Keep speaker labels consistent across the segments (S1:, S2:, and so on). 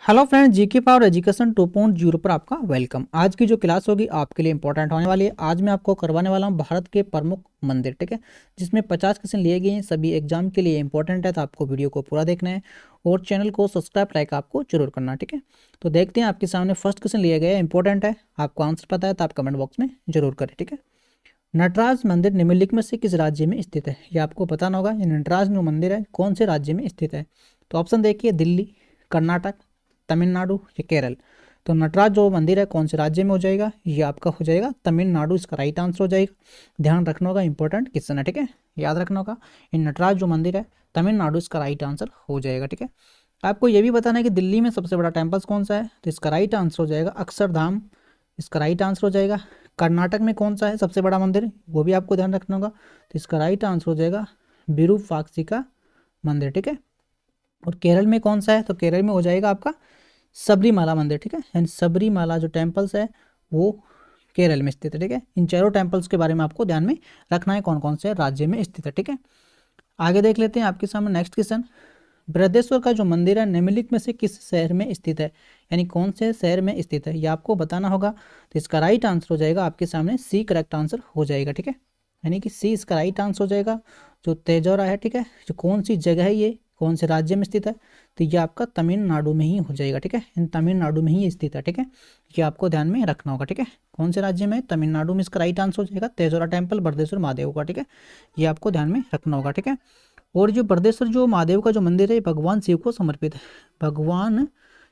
S1: Hello friends, GK power education 2.0 पर आपका welcome. आज की जो क्लास होगी आपके लिए इंपॉर्टेंट होने वाली है। आज मैं आपको करवाने वाला हूं भारत के प्रमुख मंदिर, ठीक है, जिसमें 50 क्वेश्चन लिए गए हैं। सभी एग्जाम के लिए इंपॉर्टेंट है, तो आपको वीडियो को पूरा देखना है और चैनल को सब्सक्राइब लाइक आपको जरूर करना है, ठीक है। तो देखते हैं, आपके सामने फर्स्ट क्वेश्चन लिया गया है, इंपॉर्टेंट है, आपको आंसर पता है तो आप कमेंट बॉक्स में जरूर करें, ठीक है। नटराज मंदिर निम्नलिखित में से किस राज्य में स्थित है? ये आपको बताना होगा। ये नटराज जो मंदिर है कौन से राज्य में स्थित है? तो ऑप्शन देखिए, दिल्ली, कर्नाटक, तमिलनाडु या केरल। तो नटराज जो मंदिर है कौन से राज्य में हो जाएगा? ये आपका हो जाएगा तमिलनाडु, इसका राइट आंसर हो जाएगा। ध्यान रखना होगा, इंपॉर्टेंट क्वेश्चन है, ठीक है, याद रखना होगा। ये नटराज जो मंदिर है तमिलनाडु, इसका राइट आंसर हो जाएगा, ठीक है। आपको ये भी बताना है कि दिल्ली में सबसे बड़ा टेम्पल कौन सा है? तो इसका राइट आंसर हो जाएगा अक्षरधाम, इसका राइट आंसर हो जाएगा। कर्नाटक में कौन सा है सबसे बड़ा मंदिर, वो भी आपको ध्यान रखना होगा। तो इसका राइट आंसर हो जाएगा विरूपाक्षिका मंदिर, ठीक है। और केरल में कौन सा है? तो केरल में हो जाएगा आपका सबरीमाला मंदिर, ठीक है। एंड सबरीमाला जो टेम्पल्स है वो केरल में स्थित है, ठीक है। इन चारों टेम्पल्स के बारे में आपको ध्यान में रखना है, कौन कौन से राज्य में स्थित है, ठीक है। आगे देख लेते हैं आपके सामने नेक्स्ट क्वेश्चन। बृहदेश्वर का जो मंदिर है निम्नलिखित में से किस शहर में स्थित है? यानी कौन से शहर में स्थित है, ये आपको बताना होगा। तो इसका राइट आंसर हो जाएगा आपके सामने सी, करेक्ट आंसर हो जाएगा, ठीक है। यानी कि सी इसका राइट आंसर हो जाएगा। जो तेजौरा है, ठीक है, जो कौन सी जगह है, ये कौन से राज्य में स्थित है? तो ये आपका तमिलनाडु में ही हो जाएगा, ठीक है। इन तमिलनाडु में ही स्थित है, ठीक है। ये आपको ध्यान में रखना होगा, ठीक है। कौन से राज्य में? तमिलनाडु में इसका राइट आंसर हो जाएगा तेजौरा टेम्पल बृहदेश्वर महादेव का, ठीक है। ये आपको ध्यान में रखना होगा, ठीक है। और जो बृहदेश्वर जो महादेव का जो मंदिर है भगवान शिव को समर्पित है। भगवान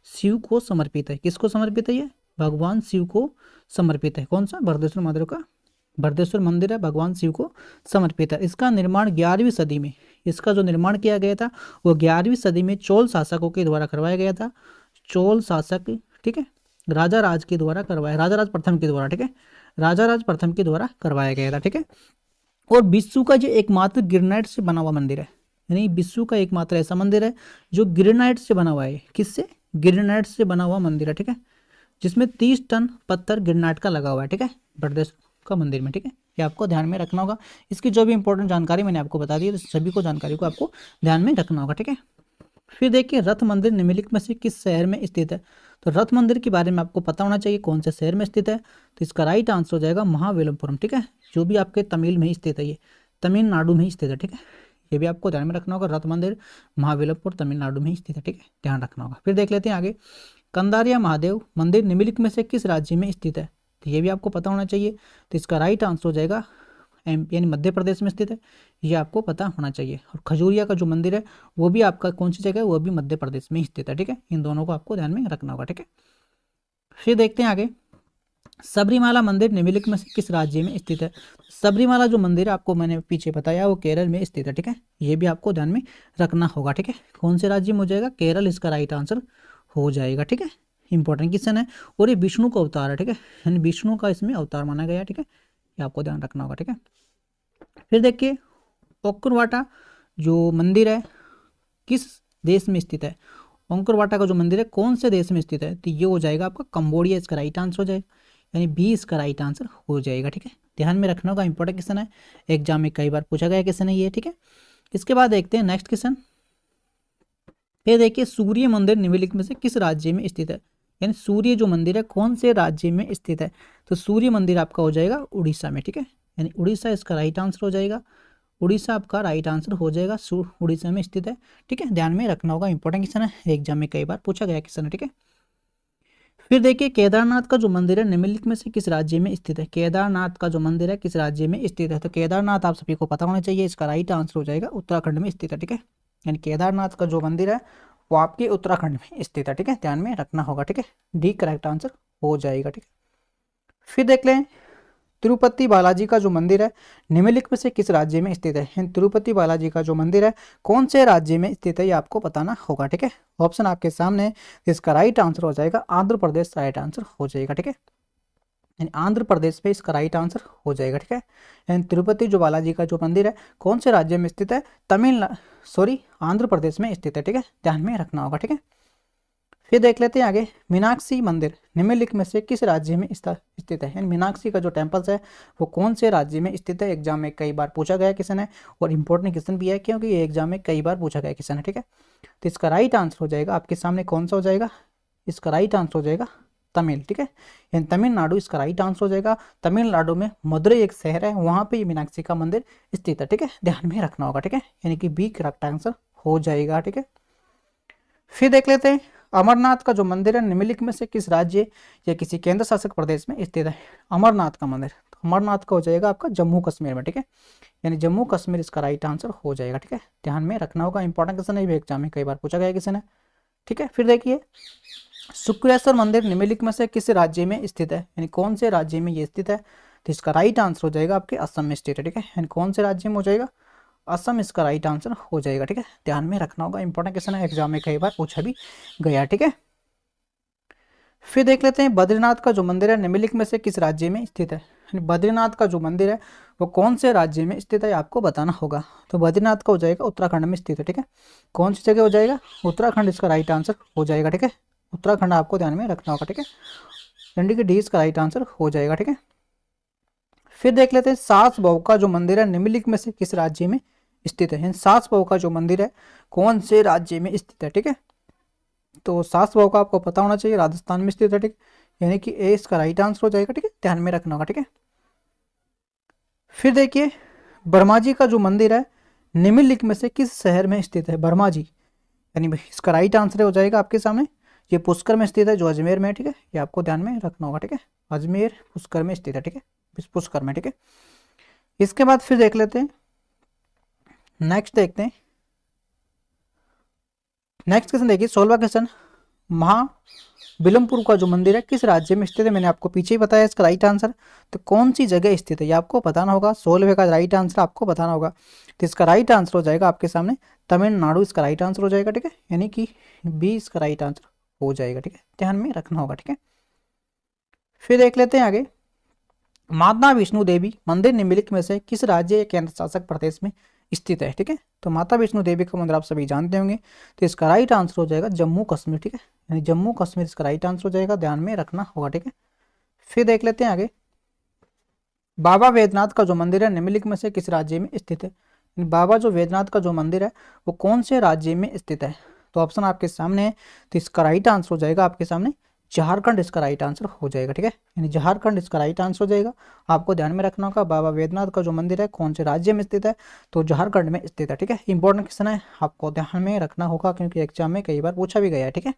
S1: शिव को समर्पित है। किसको समर्पित है? ये भगवान शिव को समर्पित है। कौन सा? बृहदेश्वर महादेव का बृहदेश्वर मंदिर है भगवान शिव को समर्पित है। इसका निर्माण 11वीं सदी में, इसका जो निर्माण किया गया था वो 11वीं सदी में चोल शासकों के द्वारा करवाया गया था। चोल शासक, ठीक है, राजा राज के द्वारा करवाया, राजा राज प्रथम के द्वारा, ठीक है, राजा राज प्रथम के द्वारा करवाया गया था, ठीक है। और विश्व का जो एकमात्र ग्रेनाइट से बना हुआ मंदिर है, यानी विश्व का एकमात्र ऐसा मंदिर है जो ग्रेनाइट से बना हुआ है। किससे? ग्रेनाइट से बना हुआ मंदिर है, ठीक है, जिसमें 30 टन पत्थर ग्रेनाइट का लगा हुआ है, ठीक है, बृहदेश्वर का मंदिर में, ठीक है। ये आपको ध्यान में रखना होगा। इसकी जो भी इंपॉर्टेंट जानकारी मैंने आपको बता दी है, तो सभी को जानकारी को आपको ध्यान में रखना होगा, ठीक है। फिर देखिए, रथ मंदिर निम्नलिखित में से किस शहर में स्थित है? तो रथ मंदिर के बारे में आपको पता होना चाहिए कौन से शहर में स्थित है। तो इसका राइट आंसर हो जाएगा महाबलीपुरम, ठीक है, जो भी आपके तमिल में ही स्थित है, ये तमिलनाडु में ही स्थित है, ठीक है। ये भी आपको ध्यान में रखना होगा, रथ मंदिर महाबलीपुर तमिलनाडु में ही स्थित है, ठीक है, ध्यान रखना होगा। फिर देख लेते हैं आगे, कंदारिया महादेव मंदिर निम्नलिखित में से किस राज्य में स्थित है? तो ये भी आपको पता होना चाहिए। तो इसका राइट आंसर हो जाएगा यानी मध्य प्रदेश में स्थित है, ये आपको पता होना चाहिए। और खजूरिया का जो मंदिर है वो भी आपका कौन सी जगह है? वो भी मध्य प्रदेश में स्थित है, ठीक है। इन दोनों को आपको ध्यान में रखना होगा, ठीक है। फिर देखते हैं आगे, सबरीमाला मंदिर निम्नलिखित में से किस राज्य में स्थित है? सबरीमाला जो मंदिर है आपको मैंने पीछे बताया वो केरल में स्थित है, ठीक है। ये भी आपको ध्यान में रखना होगा, ठीक है। कौन से राज्य में हो जाएगा? केरल इसका राइट आंसर हो जाएगा, ठीक है। इंपॉर्टेंट क्वेश्चन है। और ये विष्णु का अवतार है, ठीक है, यानी विष्णु का इसमें अवतार माना गया है, ठीक है। ये आपको ध्यान रखना होगा, ठीक है। फिर देखिए, ओंकारवाटा जो मंदिर है किस देश में स्थित है? ओंकारवाटा का जो मंदिर है कौन से देश में स्थित है? तो ये हो जाएगा आपका कंबोडिया, इसका राइट आंसर हो जाएगा, यानी बी इसका राइट आंसर हो जाएगा, ठीक है। ध्यान में रखना होगा, इंपॉर्टेंट क्वेश्चन है, एग्जाम में कई बार पूछा गया क्वेश्चन है ये, ठीक है। इसके बाद देखते हैं नेक्स्ट क्वेश्चन। फिर देखिए, सूर्य मंदिर निम्नलिखित में से किस राज्य में स्थित है? यानी सूर्य जो मंदिर है कौन से राज्य में स्थित है? तो सूर्य मंदिर आपका हो जाएगा उड़ीसा में, ठीक है, यानी उड़ीसा इसका राइट आंसर हो जाएगा। उड़ीसा आपका राइट आंसर हो जाएगा, उड़ीसा में स्थित है, ठीक है। ध्यान में रखना होगा, इंपॉर्टेंट क्वेश्चन है, एग्जाम में कई बार पूछा गया क्वेश्चन है, ठीक है। फिर देखिए, केदारनाथ का जो मंदिर है निम्नलिखित में से किस राज्य में स्थित है? केदारनाथ का जो मंदिर है किस राज्य में स्थित है? तो केदारनाथ आप सभी को पता होना चाहिए, इसका राइट आंसर हो जाएगा उत्तराखंड में स्थित है, ठीक है। यानी केदारनाथ का जो मंदिर है वो आपके उत्तराखंड में स्थित है, ठीक है, ध्यान में रखना होगा, ठीक है। डी करेक्ट आंसर हो जाएगा, ठीक है। फिर देख लें, तिरुपति बालाजी का जो मंदिर है निम्नलिखित में से किस राज्य में स्थित है? तिरुपति बालाजी का जो मंदिर है कौन से राज्य में स्थित है, ये आपको बताना होगा, ठीक है। ऑप्शन आपके सामने है, इसका राइट आंसर हो जाएगा आंध्र प्रदेश, राइट आंसर हो जाएगा, ठीक है। यानी आंध्र प्रदेश में इसका राइट आंसर हो जाएगा, ठीक है। यानी तिरुपति जो बालाजी का जो मंदिर है कौन से राज्य में स्थित है? आंध्र प्रदेश में स्थित है, ठीक है, ध्यान में रखना होगा, ठीक है। फिर देख लेते हैं आगे, मीनाक्षी मंदिर निम्नलिखित में से किस राज्य में स्थित है? यानी मीनाक्षी का जो टेम्पल्स है वो कौन से राज्य में स्थित है? एग्जाम में कई बार पूछा गया क्वेश्चन है और इंपॉर्टेंट क्वेश्चन भी है, क्योंकि ये एग्जाम में कई बार पूछा गया क्वेश्चन है, ठीक है। तो इसका राइट आंसर हो जाएगा आपके सामने कौन सा हो जाएगा? इसका राइट आंसर हो जाएगा तमिल, ठीक है, यानी तमिलनाडु इसका राइट आंसर हो जाएगा। तमिलनाडु में मदुरई एक शहर है, वहां पे ये मीनाक्षी का मंदिर स्थित है, ठीक है, ध्यान में रखना होगा, ठीक है, यानी कि बी करेक्ट आंसर हो जाएगा, ठीक है। फिर देख लेते हैं अमरनाथ का जो मंदिर है निम्नलिखित में से किस राज्य या किसी केंद्र शासित प्रदेश में स्थित है। अमरनाथ का मंदिर, तो अमरनाथ का हो जाएगा आपका जम्मू कश्मीर में, ठीक है, यानी जम्मू कश्मीर इसका राइट आंसर हो जाएगा, ठीक है, ध्यान में रखना होगा, इंपॉर्टेंट क्वेश्चन है, एग्जाम में कई बार पूछा गया किसी ने, ठीक है। फिर देखिए शुक्रेश्वर मंदिर निम्नलिखित में से किस राज्य में स्थित है, यानी कौन से राज्य में ये स्थित है, तो इसका राइट आंसर हो जाएगा आपके असम में स्थित है, ठीक है, यानी कौन से राज्य में हो जाएगा, असम इसका राइट आंसर हो जाएगा, ठीक है, ध्यान में रखना होगा, इंपॉर्टेंट क्वेश्चन है, एग्जाम में कई बार पूछा भी गया, ठीक है। फिर देख लेते हैं बद्रीनाथ का जो मंदिर है निम्नलिखित में से किस राज्य में स्थित है, यानी बद्रीनाथ का जो मंदिर है वो कौन से राज्य में स्थित है आपको बताना होगा। तो बद्रीनाथ का हो जाएगा उत्तराखंड में स्थित है, ठीक है, कौन सी जगह हो जाएगा, उत्तराखंड इसका राइट आंसर हो जाएगा, ठीक है, उत्तराखंड आपको ध्यान में रखना होगा, ठीक है, यानी कि डी इसका राइट आंसर हो जाएगा, ठीक है। फिर देख लेते हैं सास बहू का जो मंदिर है निम्नलिखित में से किस राज्य में स्थित है, सास बहू का जो मंदिर है कौन से राज्य में स्थित है, ठीक है, तो सास बहू का आपको पता होना चाहिए राजस्थान में स्थित है, ठीक, यानी कि ए इसका राइट आंसर हो जाएगा, ठीक है, ध्यान में रखना होगा, ठीक है। फिर देखिए वर्मा जी का जो मंदिर है निम्नलिखित में से किस शहर में स्थित है, वर्मा जी, यानी इसका राइट आंसर हो जाएगा आपके सामने, ये पुष्कर में स्थित है जो अजमेर में है, ठीक है, ये आपको ध्यान में रखना होगा, ठीक है, अजमेर पुष्कर में स्थित है, ठीक है, इस पुष्कर में, ठीक है। इसके बाद फिर देख लेते हैं नेक्स्ट, देखते हैं नेक्स्ट क्वेश्चन, देखिए 16वां क्वेश्चन, महाबिलमपुर का जो मंदिर है किस राज्य में स्थित है, मैंने आपको पीछे ही बताया इसका राइट आंसर, तो कौन सी जगह स्थित है ये आपको बताना होगा, 16वें का राइट आंसर आपको बताना होगा, तो इसका राइट आंसर हो जाएगा आपके सामने तमिलनाडु इसका राइट आंसर हो जाएगा, ठीक है, यानी कि बी इसका राइट आंसर हो जाएगा, ठीक है, ध्यान में रखना होगा, ठीक है। फिर देख लेते हैं आगे माता विष्णु देवी मंदिर निम्नलिखित में से किस राज्य या केंद्र शासित प्रदेश में स्थित है, ठीक है, तो माता विष्णु देवी का मंदिर आप सभी जानते होंगे, तो इसका राइट आंसर हो जाएगा जम्मू कश्मीर, ठीक है, यानी जम्मू कश्मीर इसका राइट आंसर हो जाएगा, ध्यान में रखना होगा, ठीक है। फिर देख लेते हैं आगे बाबा वैद्यनाथ का जो मंदिर है निम्नलिखित में से किस राज्य में स्थित है, बाबा जो वैद्यनाथ का जो मंदिर है वो कौन से राज्य में स्थित है, तो ऑप्शन आपके सामने है, तो इसका राइट आंसर हो जाएगा आपके सामने झारखंड इसका राइट आंसर हो जाएगा, ठीक है, यानी झारखंड इसका राइट आंसर हो जाएगा, आपको ध्यान में रखना होगा बाबा वैद्यनाथ का जो मंदिर है कौन से राज्य में स्थित है, तो झारखंड में स्थित है, ठीक है, इंपॉर्टेंट क्वेश्चन है, आपको ध्यान में रखना होगा क्योंकि एग्जाम में कई बार पूछा भी गया है, ठीक है।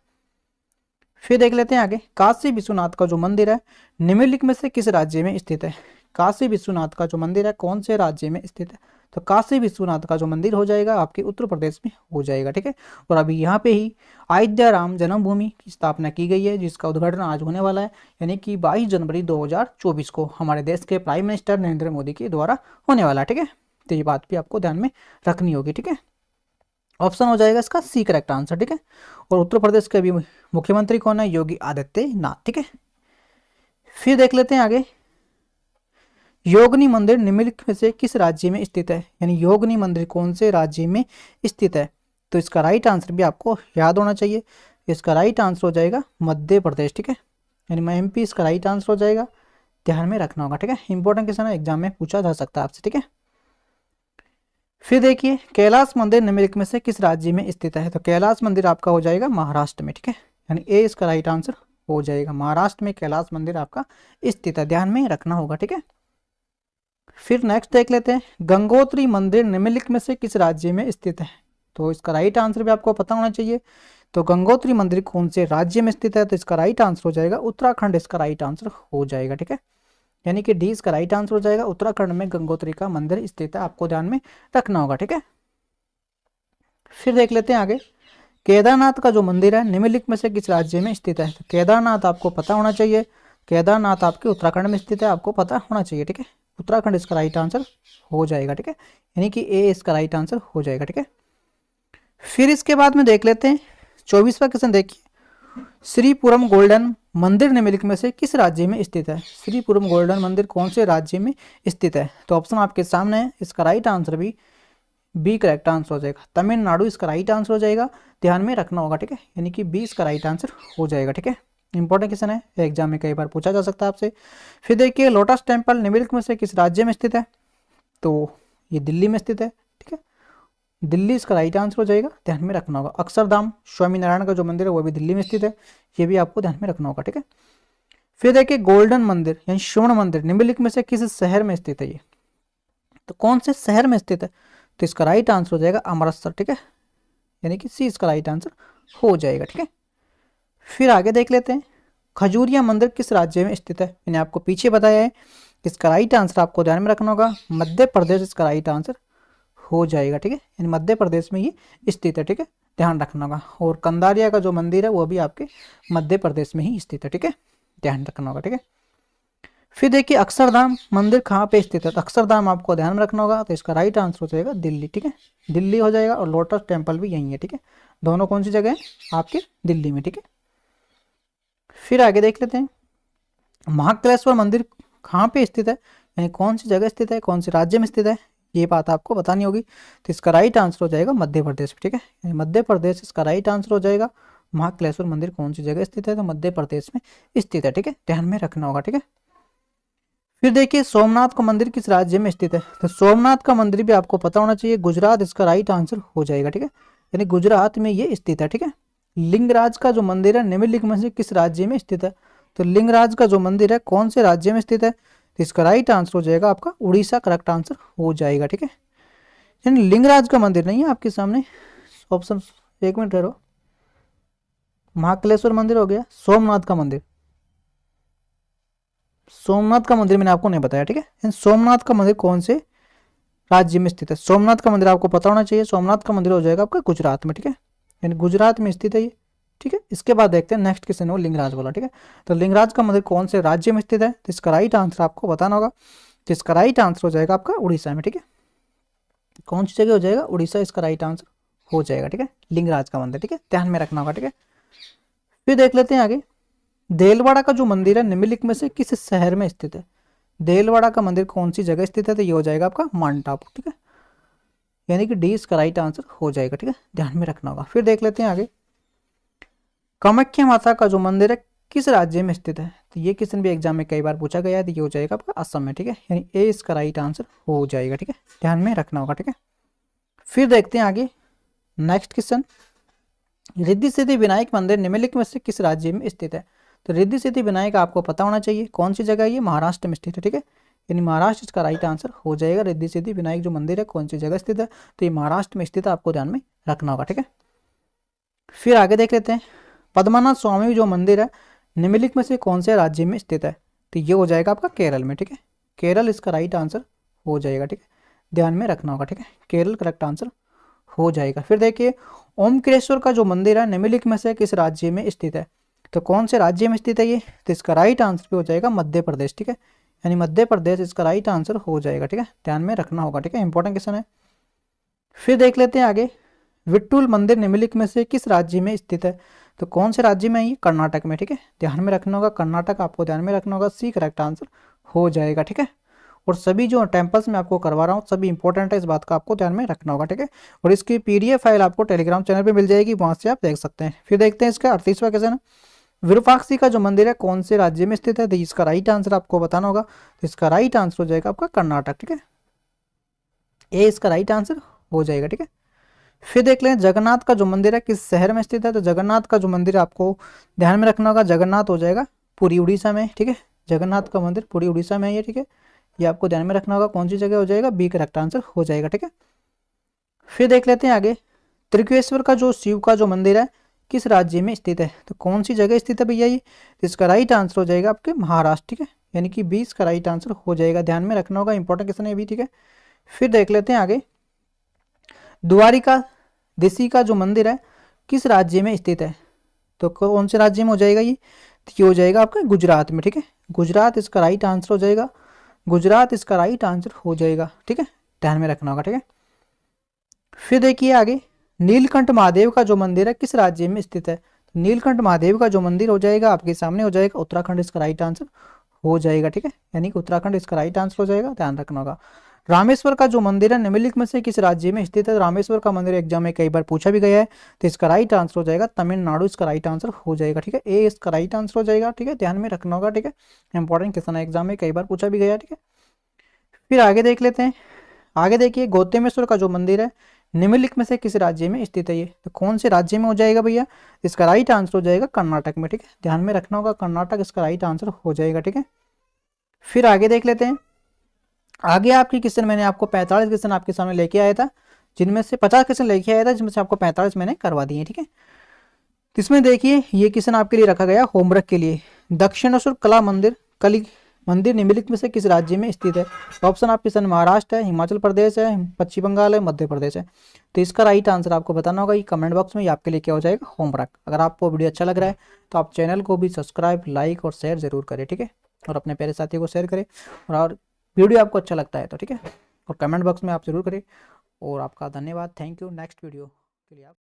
S1: फिर देख लेते हैं आगे काशी विश्वनाथ का जो मंदिर है निम्नलिखित में से किस राज्य में स्थित है, काशी विश्वनाथ का जो मंदिर है कौन से राज्य में स्थित है, तो काशी विश्वनाथ का जो मंदिर हो जाएगा आपके उत्तर प्रदेश में हो जाएगा, ठीक है, और अभी यहाँ पे ही अयोध्या राम जन्मभूमि की स्थापना की गई है जिसका उद्घाटन आज होने वाला है, यानी कि 22 जनवरी 2024 को हमारे देश के प्राइम मिनिस्टर नरेंद्र मोदी के द्वारा होने वाला है, ठीक है, तो ये बात भी आपको ध्यान में रखनी होगी, ठीक है, ऑप्शन हो जाएगा इसका सी करेक्ट आंसर, ठीक है, और उत्तर प्रदेश के अभी मुख्यमंत्री कौन है, योगी आदित्यनाथ, ठीक है। फिर देख लेते हैं आगे योगिनी मंदिर निम्नलिखित में से किस राज्य में स्थित है, यानी योगिनी मंदिर कौन से राज्य में स्थित है, तो इसका राइट आंसर भी आपको याद होना चाहिए, इसका राइट आंसर हो जाएगा मध्य प्रदेश, ठीक है, यानी एमपी इसका राइट आंसर हो जाएगा, ध्यान में रखना होगा, ठीक है, इंपॉर्टेंट क्वेश्चन है, एग्जाम में पूछा जा सकता है आपसे, ठीक है। फिर देखिए कैलाश मंदिर निम्नलिखित में से किस राज्य में स्थित है, तो कैलाश मंदिर आपका हो जाएगा महाराष्ट्र में, ठीक है, यानी ए इसका राइट आंसर हो जाएगा, महाराष्ट्र में कैलाश मंदिर आपका स्थित है, ध्यान में रखना होगा, ठीक है। फिर नेक्स्ट देख लेते हैं गंगोत्री मंदिर निम्नलिखित में से किस राज्य में स्थित है, तो इसका राइट आंसर भी आपको पता होना चाहिए, तो गंगोत्री मंदिर कौन से राज्य में स्थित है, तो इसका राइट आंसर हो जाएगा उत्तराखंड इसका राइट आंसर हो जाएगा, ठीक है, यानी कि डी इसका राइट आंसर हो जाएगा, उत्तराखंड में गंगोत्री का मंदिर स्थित है, आपको ध्यान में रखना होगा, ठीक है। फिर देख लेते हैं आगे केदारनाथ का जो मंदिर है निम्नलिखित में से किस राज्य में स्थित है, तो केदारनाथ आपको पता होना चाहिए, केदारनाथ आपके उत्तराखंड में स्थित है, आपको पता होना चाहिए, ठीक है, उत्तराखंड इसका राइट आंसर हो जाएगा, ठीक है, यानी कि ए इसका राइट आंसर हो जाएगा, ठीक है। फिर इसके बाद में देख लेते हैं 24वां क्वेश्चन, देखिए श्रीपुरम गोल्डन मंदिर निम्नलिखित में से किस राज्य में स्थित है, श्रीपुरम गोल्डन मंदिर कौन से राज्य में स्थित है, तो ऑप्शन आपके सामने है, इसका राइट आंसर भी बी करेक्ट आंसर हो जाएगा, तमिलनाडु इसका राइट आंसर हो जाएगा, ध्यान में रखना होगा, ठीक है, यानी कि बी इसका राइट आंसर हो जाएगा, ठीक है, इंपॉर्टेंट क्वेश्चन है, एग्जाम में कई बार पूछा जा सकता है आपसे। फिर देखिए लोटस टेम्पल निम्नलिखित में से किस राज्य में स्थित है, तो ये दिल्ली में स्थित है, ठीक है, दिल्ली इसका राइट आंसर हो जाएगा, ध्यान में रखना होगा। अक्षरधाम स्वामी नारायण का जो मंदिर है वो भी दिल्ली में स्थित है, ये भी आपको ध्यान में रखना होगा, ठीक है। फिर देखिए गोल्डन मंदिर यानी स्वर्ण मंदिर निम्नलिखित में से किस शहर में स्थित है ये, तो कौन से शहर में स्थित है, तो इसका राइट आंसर हो जाएगा अमृतसर, ठीक है, यानी कि सी इसका राइट आंसर हो जाएगा, ठीक है। फिर आगे देख लेते हैं खजूरिया मंदिर किस राज्य में स्थित है, मैंने आपको पीछे बताया है, इसका राइट आंसर आपको ध्यान में रखना होगा मध्य प्रदेश इसका राइट आंसर हो जाएगा, ठीक है, यानी मध्य प्रदेश में ये स्थित है, ठीक है, ध्यान रखना होगा। और कंदारिया का जो मंदिर है वो भी आपके मध्य प्रदेश में ही स्थित है, ठीक है, ध्यान रखना होगा, ठीक है। फिर देखिए अक्षरधाम मंदिर कहाँ पे स्थित है, तो अक्षरधाम आपको ध्यान में रखना होगा, तो इसका राइट आंसर हो जाएगा दिल्ली, ठीक है, दिल्ली हो जाएगा। और लोटस टेम्पल भी यही है, ठीक है, दोनों कौन सी जगह है आपके दिल्ली में, ठीक है। फिर आगे देख लेते हैं महाकालेश्वर मंदिर कहाँ पे स्थित है, यानी कौन सी जगह स्थित है, कौन से राज्य में स्थित है, ये बात आपको बतानी होगी। तो इसका राइट आंसर हो जाएगा मध्य प्रदेश, ठीक है, यानी मध्य प्रदेश इसका राइट आंसर हो जाएगा। महाकालेश्वर मंदिर कौन सी जगह स्थित है, तो मध्य प्रदेश में स्थित है, ठीक है, ध्यान में रखना होगा, ठीक है। फिर देखिए सोमनाथ का मंदिर किस राज्य में स्थित है, तो सोमनाथ का मंदिर भी आपको पता होना चाहिए, गुजरात इसका राइट आंसर हो जाएगा, ठीक है, यानी गुजरात में ये स्थित है, ठीक है। लिंगराज का जो मंदिर है निम्नलिखित में से किस राज्य में स्थित है, तो लिंगराज का जो मंदिर है कौन से राज्य में स्थित है, तो इसका राइट आंसर हो जाएगा आपका उड़ीसा, करेक्ट आंसर हो जाएगा, ठीक है। यानी लिंगराज का मंदिर नहीं है आपके सामने ऑप्शन, एक मिनट ठहरो, महाकालेश्वर मंदिर हो गया, सोमनाथ का मंदिर, सोमनाथ का मंदिर मैंने आपको नहीं बताया, ठीक है। सोमनाथ का मंदिर कौन से राज्य में स्थित है, सोमनाथ का मंदिर आपको पता होना चाहिए, सोमनाथ का मंदिर हो जाएगा आपका गुजरात में, ठीक है, यानी गुजरात में स्थित है ये, ठीक है। इसके बाद देखते हैं नेक्स्ट क्वेश्चन वो लिंगराज वाला, ठीक है। तो लिंगराज का मंदिर कौन से राज्य में स्थित है, तो इसका राइट आंसर आपको बताना होगा, तो इसका राइट आंसर हो जाएगा आपका उड़ीसा में, ठीक है, कौन सी जगह हो जाएगा, उड़ीसा इसका राइट आंसर हो जाएगा, ठीक है, लिंगराज का मंदिर, ठीक है, ध्यान में रखना होगा, ठीक है। फिर देख लेते हैं आगे देलवाड़ा का जो मंदिर है निम्नलिखित में से किस शहर में स्थित है, देलवाड़ा का मंदिर कौन सी जगह स्थित है, तो ये हो जाएगा आपका माउंट आबू, ठीक है, यानी कि डी इसका राइट आंसर हो जाएगा, ठीक है, ध्यान में रखना होगा। फिर देख लेते हैं आगे कामाख्या माता का जो मंदिर है किस राज्य में स्थित है, तो ये क्वेश्चन भी एग्जाम में कई बार पूछा गया है, तो ये हो जाएगा आपका असम में, ठीक है, यानी ए इसका राइट आंसर हो जाएगा, ठीक है, ध्यान में रखना होगा, ठीक है। फिर देखते हैं आगे नेक्स्ट क्वेश्चन रिद्धि सिद्धि विनायक मंदिर निम्नलिखित में से किस राज्य में स्थित है, तो रिद्धि सिद्धि विनायक आपको पता होना चाहिए कौन सी जगह है, ये महाराष्ट्र में स्थित है, ठीक है, यानी महाराष्ट्र इसका राइट आंसर हो जाएगा। रिद्धि सिद्धि विनायक जो मंदिर है कौन सी जगह स्थित है, तो ये महाराष्ट्र में स्थित है, आपको ध्यान में रखना होगा, ठीक है। फिर आगे देख लेते हैं पद्मनाथ स्वामी जो मंदिर है निम्नलिखित में से कौन से राज्य में स्थित है, तो ये हो जाएगा आपका केरल में, ठीक है, केरल इसका राइट आंसर हो जाएगा, ठीक है, ध्यान में रखना होगा, ठीक है, केरल करेक्ट आंसर हो जाएगा। फिर देखिए ओमकारेश्वर का जो मंदिर है निम्नलिखित में से किस राज्य में स्थित है, तो कौन से राज्य में स्थित है ये, तो इसका राइट आंसर भी हो जाएगा मध्य प्रदेश, ठीक है, यानी मध्य प्रदेश इसका राइट आंसर हो जाएगा, ठीक है, ध्यान में रखना होगा, ठीक है, इंपॉर्टेंट क्वेश्चन है। फिर देख लेते हैं आगे विट्ठुल मंदिर निम्नलिखित में से किस राज्य में स्थित है, तो कौन से राज्य में है ये, कर्नाटक में, ठीक है, ध्यान में रखना होगा, कर्नाटक आपको ध्यान में रखना होगा, सी करेक्ट आंसर हो जाएगा, ठीक है। और सभी जो टेम्पल्स मैं आपको करवा रहा हूँ सभी इंपॉर्टेंट है, इस बात का आपको ध्यान में रखना होगा, ठीक है। और इसकी पीडीएफ फाइल आपको टेलीग्राम चैनल पे मिल जाएगी, वहां से आप देख सकते हैं। फिर देखते हैं इसका 38वां क्वेश्चन विरूपाक्षी का जो मंदिर है कौन से राज्य में स्थित है, तो इसका राइट आंसर आपको बताना होगा, तो इसका राइट आंसर हो जाएगा आपका कर्नाटक, ठीक है, ए इसका राइट आंसर हो जाएगा, ठीक है। फिर देख लें जगन्नाथ का जो मंदिर है किस शहर में स्थित है, तो जगन्नाथ का जो मंदिर आपको ध्यान में रखना होगा, जगन्नाथ हो जाएगा पूरी उड़ीसा में, ठीक है, जगन्नाथ का मंदिर पूरी उड़ीसा में है ये, ठीक है, ये आपको ध्यान में रखना होगा, कौन सी जगह हो जाएगा, बी करेक्ट आंसर हो जाएगा, ठीक है। फिर देख लेते हैं आगे त्रिकेश्वर का जो शिव का जो मंदिर है किस राज्य में स्थित है, तो कौन सी जगह स्थित है भैया ये, तो इसका राइट आंसर हो जाएगा आपके महाराष्ट्र, ठीक है, यानी कि 20 का राइट आंसर हो जाएगा, ध्यान में रखना होगा, इंपॉर्टेंट क्वेश्चन है भी, ठीक है। फिर देख लेते हैं आगे द्वारिका देसी का जो मंदिर है किस राज्य में स्थित है, तो कौन से राज्य में हो जाएगा ये, तो ये हो जाएगा आपका गुजरात में, ठीक है, गुजरात इसका राइट आंसर हो जाएगा, गुजरात इसका राइट आंसर हो जाएगा, ठीक है, ध्यान में रखना होगा, ठीक है। फिर देखिए आगे नीलकंठ महादेव का जो मंदिर है किस राज्य में स्थित है, तो नीलकंठ महादेव का जो मंदिर हो जाएगा आपके सामने हो जाएगा उत्तराखंड इसका राइट आंसर हो जाएगा, ठीक है, यानी कि उत्तराखंड इसका राइट आंसर हो जाएगा, ध्यान रखना होगा। रामेश्वर का जो मंदिर है निम्नलिखित में से किस राज्य में स्थित है, रामेश्वर का मंदिर एग्जाम में कई बार पूछा भी गया है, तो इसका राइट आंसर हो जाएगा तमिलनाडु इसका राइट आंसर हो जाएगा, ठीक है, ए इसका राइट आंसर हो जाएगा, ठीक है, ध्यान में रखना होगा, ठीक है, इंपॉर्टेंट क्वेश्चन है, एग्जाम में कई बार पूछा भी गया है, ठीक है। फिर आगे देख लेते हैं आगे देखिए गौतमेश्वर का जो मंदिर है निम्नलिखित में से किस राज्य में स्थित है ये, तो कौन से राज्य में हो जाएगा भैया, इसका राइट आंसर हो जाएगा कर्नाटक में। ठीक है, ध्यान में रखना होगा, कर्नाटक इसका राइट आंसर हो जाएगा। ठीक है, फिर आगे देख लेते हैं। आगे आपकी क्वेश्चन मैंने आपको 45 क्वेश्चन आपके सामने लेके आया था, जिनमें से 50 क्वेश्चन लेके आया था, जिसमें से आपको 45 मैंने करवा दिए। ठीक है, इसमें देखिए ये क्वेश्चन आपके लिए रखा गया होमवर्क के लिए। दक्षिणेश्वर कला मंदिर कली मंदिर निम्नलिखित में से किस राज्य में स्थित है। ऑप्शन आपके सामने महाराष्ट्र है, हिमाचल प्रदेश है, पश्चिम बंगाल है, मध्य प्रदेश है। तो इसका राइट आंसर आपको बताना होगा, ये कमेंट बॉक्स में, ये आपके लिए क्या हो जाएगा, होमवर्क। अगर आपको वीडियो अच्छा लग रहा है तो आप चैनल को भी सब्सक्राइब, लाइक और शेयर जरूर करें। ठीक है, और अपने प्यारे साथियों को शेयर करें, और वीडियो आपको अच्छा लगता है तो ठीक है, और कमेंट बॉक्स में आप जरूर करें। और आपका धन्यवाद, थैंक यू। नेक्स्ट वीडियो के लिए आप